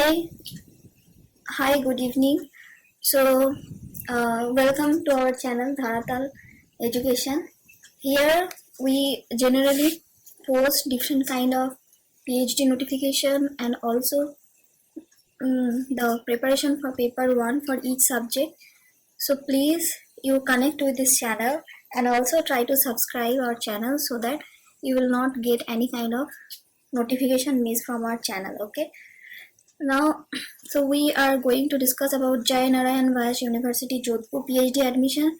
Hi, hi, good evening. So, welcome to our channel Dharatal Education. Here we generally post different kind of PhD notification and also the preparation for paper 1 for each subject. So please you connect with this channel and also try to subscribe our channel so that you will not get any kind of notification miss from our channel. Okay. Now, so we are going to discuss about जय Narayan Vyas university Jodhpur PhD admission,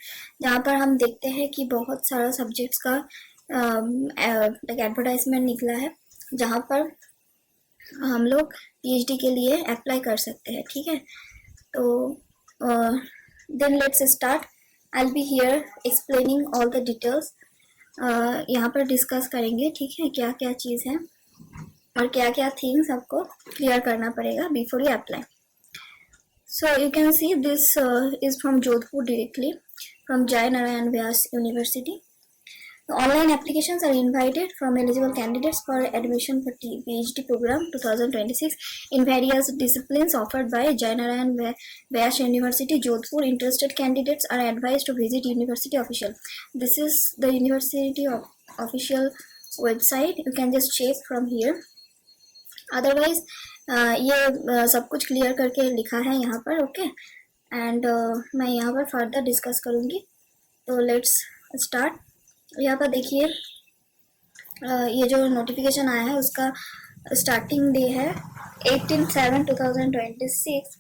जहाँ पर हम देखते हैं कि बहुत सारा subjects का एडवर्टाइजमेंट निकला है, जहाँ पर हम लोग PhD के लिए अप्लाई कर सकते हैं. ठीक है, तो then let's start. I be here explaining all the details. यहाँ पर डिस्कस करेंगे. ठीक है, क्या क्या चीज़ है और क्या क्या थिंग्स आपको क्लियर करना पड़ेगा before you apply. So you can see this is from Jodhpur directly from जय Narayan Vyas university. Online applications are invited from eligible candidates for admission for PhD program 2026 in various disciplines offered by Jai Narayan Vyas University, Jodhpur. Interested candidates are advised to visit university official. This is the university official website. You can just check from here. Otherwise ये सब कुछ clear करके लिखा है यहाँ पर. Okay, and मैं यहाँ पर फर्दर डिस्कस करूँगी. तो लेट्स स्टार्ट. यहाँ पर देखिए, ये जो नोटिफिकेशन आया है उसका स्टार्टिंग डे है 18/7/2026.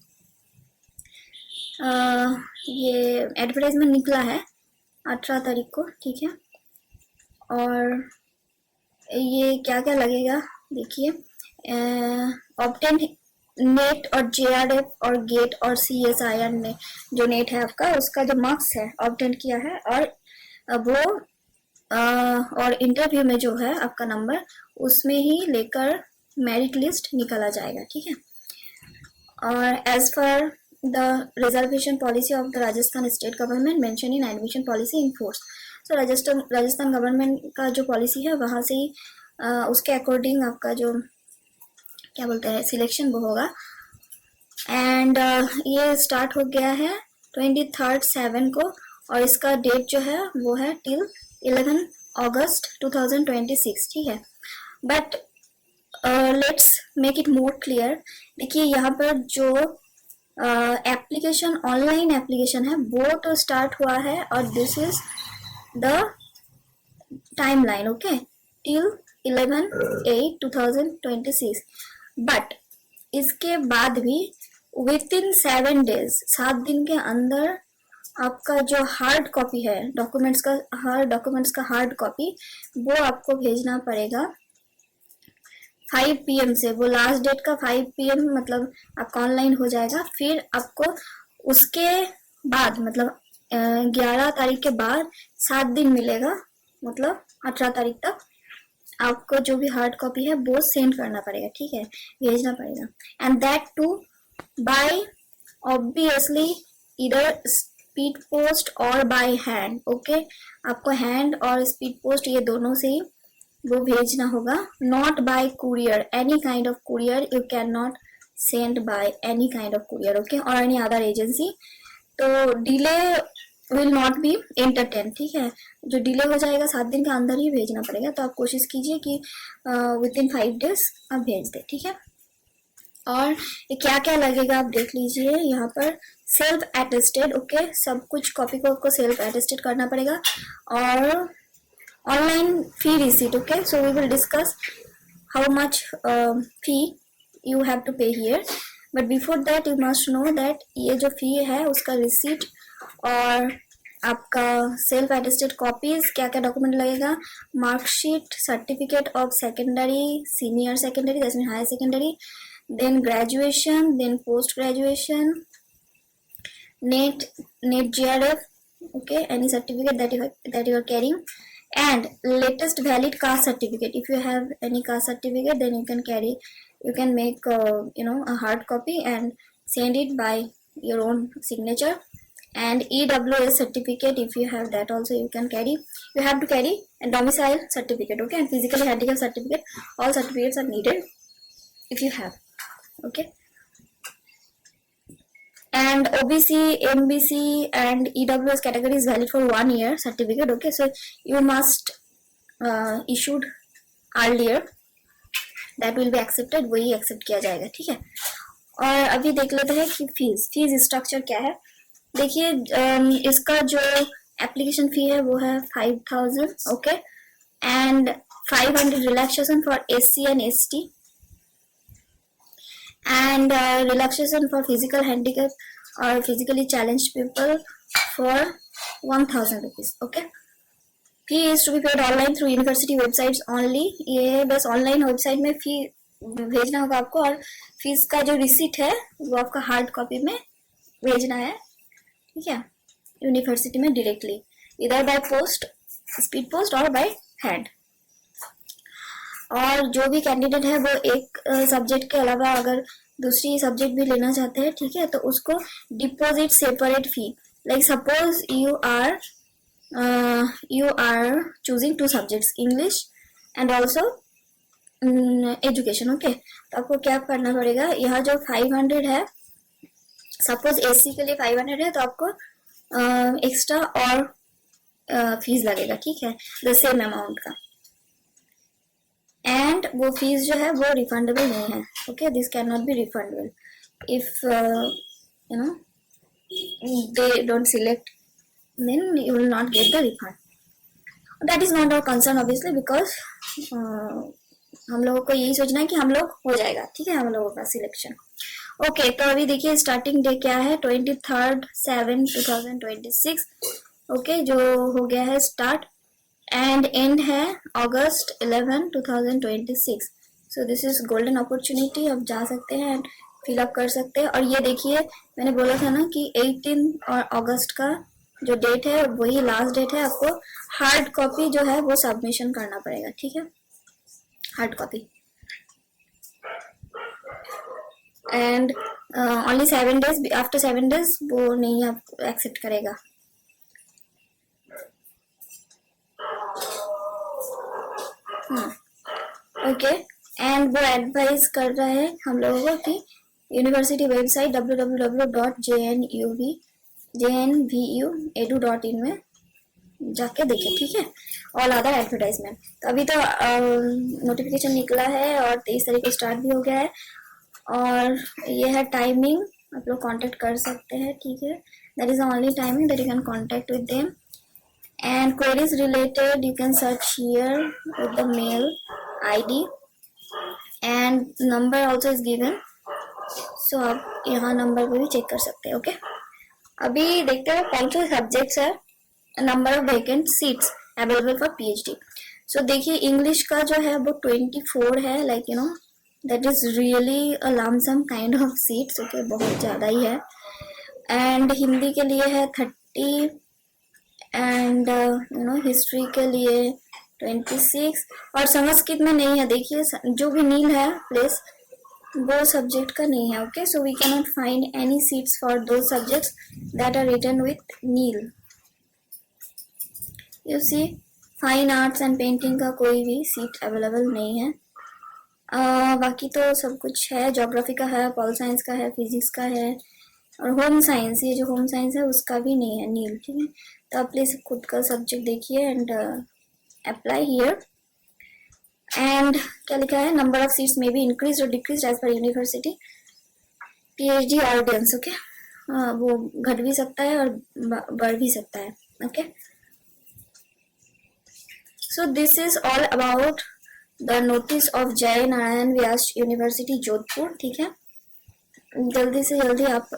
ये एडवर्टाइजमेंट निकला है 18 तारीख को. ठीक है, और ये क्या क्या लगेगा देखिए. ऑब्टेन नेट और JRF और गेट और CSIR ने जो नेट है आपका, उसका जो मार्क्स है ऑब्टेन किया है, और वो और इंटरव्यू में जो है आपका नंबर, उसमें ही लेकर मेरिट लिस्ट निकाला जाएगा. ठीक है, और as per the reservation policy of the Rajasthan state government mention in admission policy in force. So Rajasthan government का जो पॉलिसी है वहाँ से ही उसके अकॉर्डिंग आपका जो क्या बोलते हैं सिलेक्शन वो होगा. एंड ये स्टार्ट हो गया है 23/7 को, और इसका डेट जो है वो है टिल 11 अगस्त 2026. ठीक है, but let's make it more clear. देखिए यहाँ पर जो एप्लीकेशन ऑनलाइन एप्लीकेशन है वो तो स्टार्ट हुआ है, और this is the timeline. Okay, till 11/8/2026. But इसके बाद भी विद इन 7 days 7 दिन के अंदर आपका जो हार्ड कॉपी है डॉक्यूमेंट्स का हार्ड कॉपी वो आपको भेजना पड़ेगा 5 PM से. वो लास्ट डेट का 5 PM मतलब आपका ऑनलाइन हो जाएगा. फिर आपको उसके बाद मतलब 11 तारीख के बाद 7 दिन मिलेगा, मतलब 18 तारीख तक आपको जो भी हार्ड कॉपी है वो सेंड करना पड़ेगा. ठीक है, भेजना पड़ेगा. And that too by obviously इधर स्पीड पोस्ट और बाय हैंड. ओके, आपको हैंड और स्पीड पोस्ट ये दोनों से ही वो भेजना होगा. Not by courier, any kind of courier you can not send by any kind of courier. Okay, और एनी अदर एजेंसी. तो delay will not be entertain. ठीक है, जो डिले हो जाएगा 7 दिन के अंदर ही भेजना पड़ेगा. तो आप कोशिश कीजिए कि विद इन 5 days आप भेज दें. ठीक है, और ये क्या क्या लगेगा आप देख लीजिए. यहाँ पर सेल्फ अटेस्टेड. ओके, सब कुछ कॉपी को आपको सेल्फ अटेस्टेड करना पड़ेगा, और online fee receipt. Okay, so we will discuss how much fee you have to pay here. But before that you must know that ये जो फी है उसका रिसीट और आपका सेल्फ अटेस्टेड कॉपीज, क्या क्या डॉक्यूमेंट लगेगा. Marksheet, certificate of secondary, senior secondary, that's mean higher secondary, then graduation, then post graduation, net JRF. Okay, any certificate that you are carrying, and latest valid caste certificate. If you have any caste certificate, then you can make a hard copy and send it by your own signature. And EWS certificate, if you have that also you can carry. You have to carry a domicile certificate. Okay, and physically handicap certificate. All certificates are needed if you have. Okay, and OBC, MBC and EWS category is valid for 1 year certificate. Okay, so you must issued earlier, that will be accepted, वही accept किया जाएगा, ठीक है। और अभी देख लेते हैं कि फीस स्ट्रक्चर क्या है। देखिए इसका जो एप्लीकेशन फी है वो है 5000, okay, and 500 relaxation for SC and ST and relaxation for physical handicap or physically challenged people for 1000 rupees. Okay, fee is to be paid online through university websites only. ये बस online website में फी भेजना होगा आपको, और fees का जो receipt है वो आपका हार्ड कॉपी में भेजना है, ठीक है, यूनिवर्सिटी में डायरेक्टली, इधर बाय पोस्ट, स्पीड पोस्ट और बाय हैंड। और जो भी कैंडिडेट है वो एक सब्जेक्ट के अलावा अगर दूसरी सब्जेक्ट भी लेना चाहते हैं, ठीक है, तो उसको deposit separate fee, like suppose you are choosing 2 subjects, English and also education, okay. तो आपको क्या करना पड़ेगा, यहाँ जो 500 है, सपोज SC के लिए 500 है, तो आपको एक्स्ट्रा और फीस लगेगा, ठीक है, द सेम अमाउंट का, एंड वो फीस जो है वो रिफंडेबल नहीं है, okay, this can not be refundable if you know they don't select, then you will not get the refund. That is not our concern obviously, because हम लोगों को यही सोचना है कि हम लोग हो जाएगा, ठीक है, हम लोगों का सिलेक्शन। ओके, तो अभी देखिए स्टार्टिंग डे क्या है, 23/7/2026, ओके, जो हो गया है स्टार्ट, एंड एंड है August 11, 2026। So this is golden opportunity, आप जा सकते हैं, फिलअप कर सकते हैं। और ये देखिए मैंने बोला था ना कि 18 और अगस्त का जो डेट है वही लास्ट डेट है, आपको हार्ड कॉपी जो है वो सबमिशन करना पड़ेगा, ठीक है, hard copy, and only 7 days, after 7 days वो नहीं आप एक्सेप्ट करेगा। ओके, एंड वो एडवाइस कर रहा है हम लोगों को कि यूनिवर्सिटी वेबसाइट www.jnvuedu.in में जाके देखें, ठीक है, ऑल अदर एडवर्टाइजमेंट। तो अभी तो नोटिफिकेशन निकला है और 23 तारीख को स्टार्ट भी हो गया है, और ये है टाइमिंग, आप लोग कांटेक्ट कर सकते हैं, ठीक है, that is the only timing that you can contact with them, and queries related you can search here with the mail ID and number also is given, so आप यहाँ नंबर पे भी चेक कर सकते हैं। ओके, अभी देखते हैं कौन से सब्जेक्ट्स है, number of vacant seats available for PhD। सो देखिए इंग्लिश का जो है वो 24 है, like you know that is really a lump sum kind of seats, okay, बहुत ज़्यादा ही है। एंड हिंदी के लिए है 30, एंड यू नो हिस्ट्री के लिए 26, और संस्कृत में नहीं है, देखिए जो भी नील है प्लेस वो सब्जेक्ट का नहीं है, okay, so we can not find any seats for दो subjects that are written with nil. You see fine arts and painting का कोई भी सीट अवेलेबल नहीं है, बाकी तो सब कुछ है, ज्योग्राफी का है, पॉल साइंस का है, फिजिक्स का है, और होम साइंस, ये जो होम साइंस है उसका भी नहीं है नील, ठीक है। तो आप प्लीज खुद का सब्जेक्ट देखिए एंड अप्लाई हियर। एंड क्या लिखा है, number of seats may be increase और decrease as per university PhD audience, okay, वो घट भी सकता है और बढ़ भी सकता है, okay. So this is all about the notice of जय नारायण व्यास यूनिवर्सिटी जोधपुर, ठीक है। जल्दी से जल्दी आप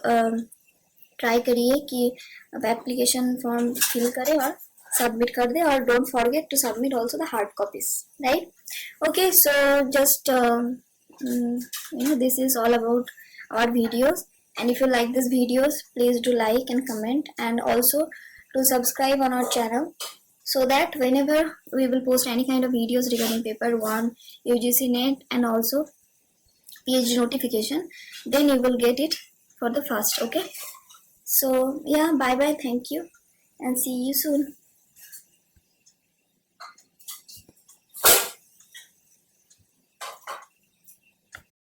ट्राई करिए कि आप एप्लीकेशन फॉर्म फिल करें और सबमिट कर दें, और don't forget to submit also the hard copies, right. Okay, so just you know this is all about our videos, and if you like these videos please do like and comment, and also to subscribe on our channel, so that whenever we will post any kind of videos regarding paper 1, UGC NET and also PhD notification, then you will get it for the first, okay. So yeah, bye bye, thank you and see you soon.